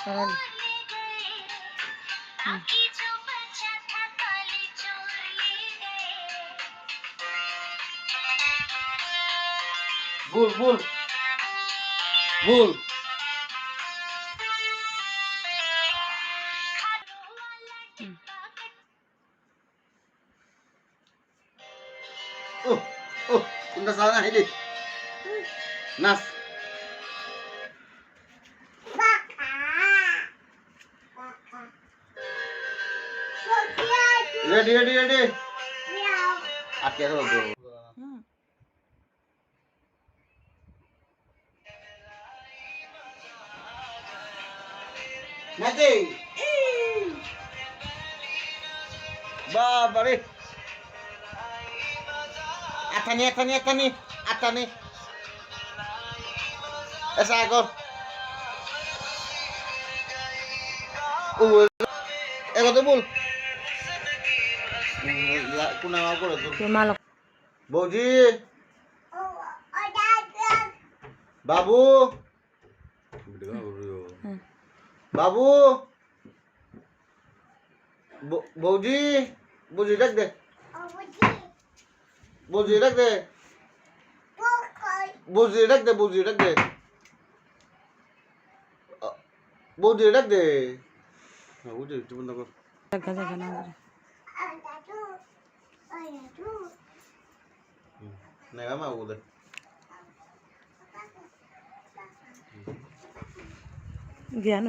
সরালি ভুল ভুল ভুল ও ও কোনটা সারা হেলি নাচ রেডি রেডি রেডি আটকে রাখো নাচে বাবারে আটানি এসা কর ও এগোতে বল কোনা মা করে তো মালক বৌজি বাবু বাবু বৌজি বৌজি ডাক দে বৌজি ডাক দে বৌজি ডাক দে বৌজি ডাক দে বৌজি ডাক দে বৌজি একটু বন্ধ কর জায়গা জায়গা না নেগা মা বৌদে জ্ঞান